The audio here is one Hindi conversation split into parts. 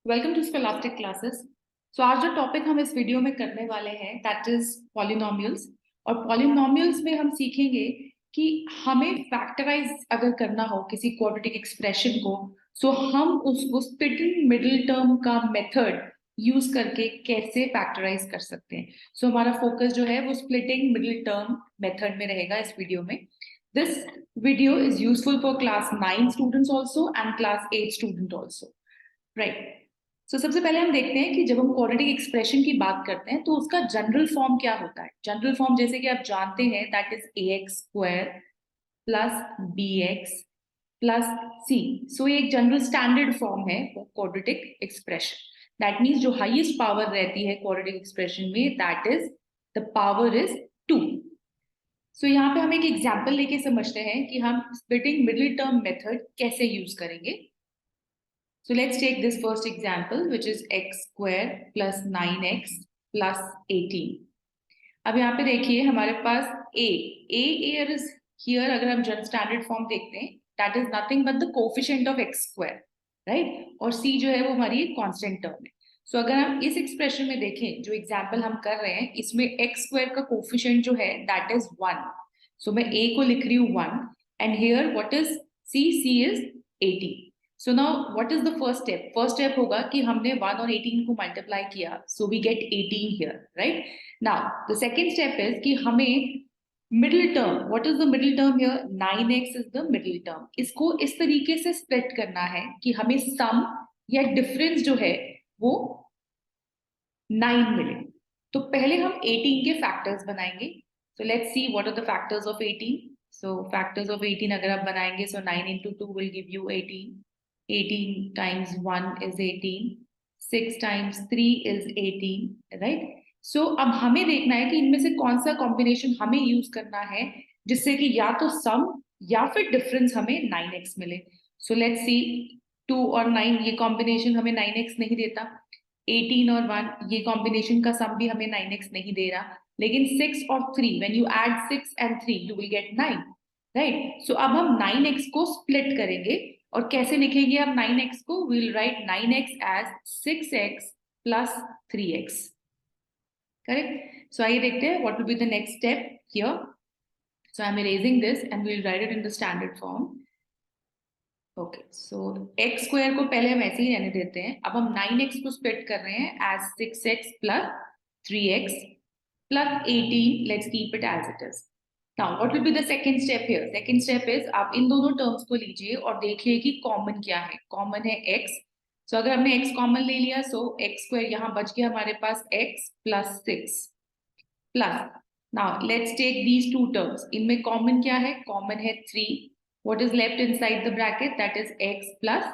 Welcome to scholastic classes. So आज जो टॉपिक हम इस वीडियो में करने वाले हैं दैट इज पॉलिनोमियल्स। और पॉलिनोमियल्स में हम सीखेंगे कि हमें फैक्टराइज अगर करना हो किसी क्वाड्रेटिक एक्सप्रेशन को, सो हम उसको स्प्लिटिंग मिडिल टर्म का मेथड यूज करके कैसे फैक्टराइज कर सकते हैं। सो हमारा फोकस जो है वो स्प्लिटिंग मिडिल टर्म मेथड में रहेगा इस वीडियो में। This video is useful for class 9 students also and class 8 student also, right. So सबसे पहले हम देखते हैं कि जब हम क्वाड्रेटिक एक्सप्रेशन की बात करते हैं तो उसका जनरल फॉर्म क्या होता है। जनरल फॉर्म जैसे कि आप जानते हैं that is ax square plus bx plus c। सो ये एक जनरल स्टैंडर्ड फॉर्म है क्वाड्रेटिक एक्सप्रेशन। दैट मीन्स जो हाईएस्ट पावर रहती है क्वाड्रेटिक एक्सप्रेशन में that is the power is 2। सो यहाँ पे हम एक एग्जाम्पल लेके समझते हैं कि हम स्प्लिटिंग मिडिल टर्म मेथड कैसे यूज करेंगे। So let's take this first example, which is x square plus 9x plus 18. अब यहाँ पे देखिए हमारे पास a is here। अगर हम जनरल स्टैंडर्ड फॉर्म देखते हैं that is nothing but the coefficient of x square, right? और c जो है वो हमारी कांस्टेंट टर्म है। सो अगर हम इस एक्सप्रेशन में देखें जो एग्जाम्पल हम कर रहे हैं इसमें x स्क्वायर का कोफिशिएंट जो है that is 1। सो मैं a को लिख रही हूँ 1 and here what is c is 18। So now what is the first step? First step होगा कि हमने 1 और 18 को मल्टीप्लाई किया, so we get 18 here, right? Now the second step is कि हमें middle term, what is the middle term here? 9x is the middle term। इसको इस तरीके से स्प्लिट करना है कि हमें सम या डिफरेंस जो है वो 9 मिले। तो पहले हम 18 के फैक्टर्स बनाएंगे। So let's see what are the factors of 18. So factors of 18 अगर आप बनाएंगे so 9 into 2 will give you 18. 18 times 1 is 18, 6 times 3 is 18, right? So अब हमें देखना है कि इनमें से कौन सा कॉम्बिनेशन हमें यूज करना है जिससे कि या तो सम या फिर डिफरेंस हमें 9x मिले। सो लेट्स सी 2 और 9 ये कॉम्बिनेशन हमें 9x नहीं देता। 18 और 1 ये कॉम्बिनेशन का सम भी हमें 9x नहीं दे रहा। लेकिन 6 और 3 when you add 6 and 3 you will get 9, right. So अब हम 9x को स्प्लिट करेंगे और कैसे लिखेंगे अब 9x को? we'll write 9x as 6x plus 3x, correct? So आइए देखते हैं what will be the next step here. So I'm erasing this and we'll write it in the standard form. Okay, so x square को पहले हम ऐसे ही रहने देते हैं। अब हम 9x को स्प्लिट कर रहे हैं as 6x plus 3x plus 18. Let's keep it as it is. Now what will be the second step here? Second step is आप इन दोनों टर्म्स को लीजिए और देखिए कि कॉमन क्या है। कॉमन है x। सो अगर हमने x कॉमन ले लिया सो x स्क्वायर यहाँ बच गया हमारे पास x plus 6 plus now let's take these two terms। इनमें कॉमन क्या है? कॉमन है 3। what is left inside the bracket? that is x plus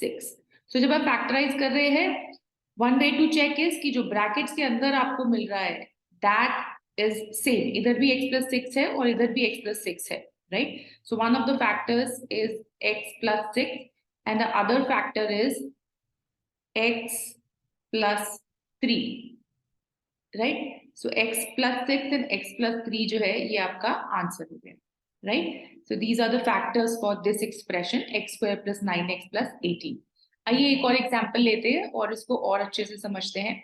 6। so जब आप फैक्टराइज कर रहे हैं one way to check is कि जो ब्रैकेट्स के अंदर आपको मिल रहा है that is same, इधर भी x plus 6 है और इधर भी x plus 6 है, right? So one of the factors is x plus 6 and the other factor is x plus 3, right? So x plus 6 and x plus 3 जो है ये आपका आंसर हो गया, right? So these are the factors for this expression x square plus 9x plus 18। आइए एक और एग्जाम्पल लेते हैं और इसको और अच्छे से समझते हैं।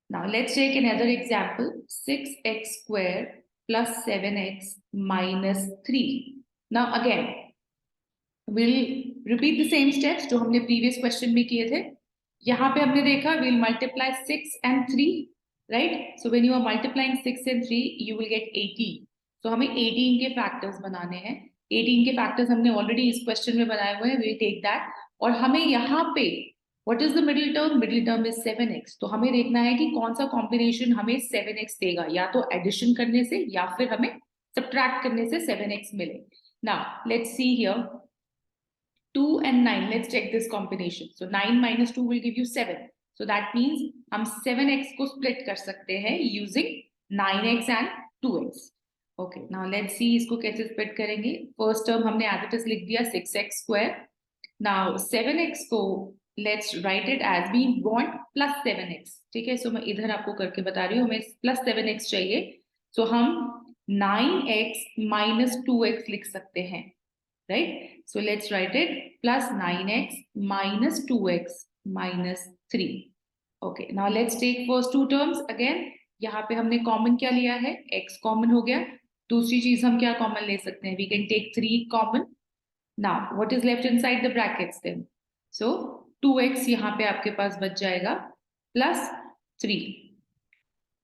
Now let's take another example, 6x square plus 7x minus 3। Now again, we'll repeat the same steps जो हमने previous question में किए थे। यहाँ पे हमने देखा we'll multiply 6 and 3, right? So when you are multiplying 6 and 3, you will get 18। So हमें 18 के factors बनाने हैं। 18 के factors हमने already इस question में बनाए हुए हैं, we'll take that। और हमें यहाँ पे What is the middle term? Middle term is 7x। तो हमें देखना है कि कौन सा कॉम्बिनेशन हमें 7x देगा, या तो एडिशन करने से या फिर हमें सब्ट्रैक्ट करने से 7x मिले। Now let's see here 2 and 9। Let's check this combination। So 9 minus 2 will give you 7। So that means हम 7x को split कर सकते हैं using 9x and 2x। Okay, now let's see इसको कैसे split करेंगे। First term हमने as it is लिख दिया 6x square। Now 7x को let's write it as we want plus 7x। ठीक है, सो मैं इधर आपको करके बता रही हूँ, हमें plus 7x चाहिए। सो हम 9x minus 2x लिख सकते हैं, right? So let's write it plus 9x minus 2x -3. Okay, now let's take first two terms again. यहाँ पे हमने कॉमन क्या लिया है? x कॉमन हो गया. दूसरी चीज हम क्या कॉमन ले सकते हैं? We can take 3 common. Now what is left inside the brackets then? So 2x यहाँ पे आपके पास बच जाएगा प्लस 3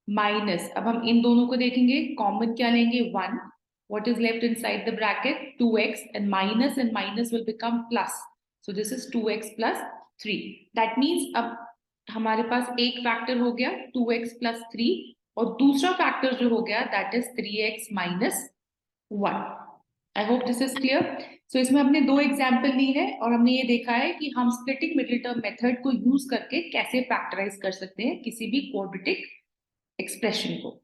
माइनस, अब हम इन दोनों को देखेंगे, कॉमन क्या लेंगे? 1. what is left inside the bracket? 2x, and minus will become plus. So this is 2x plus 3. That means अब हमारे पास एक फैक्टर हो गया 2x plus 3 और दूसरा फैक्टर जो हो गया that is 3x minus 1. I hope this is clear. So इसमें हमने दो एग्जाम्पल ली है और हमने ये देखा है कि हम स्प्लिटिंग मिडिल टर्म मेथड को यूज करके कैसे फैक्टराइज कर सकते हैं किसी भी क्वाड्रेटिक एक्सप्रेशन को.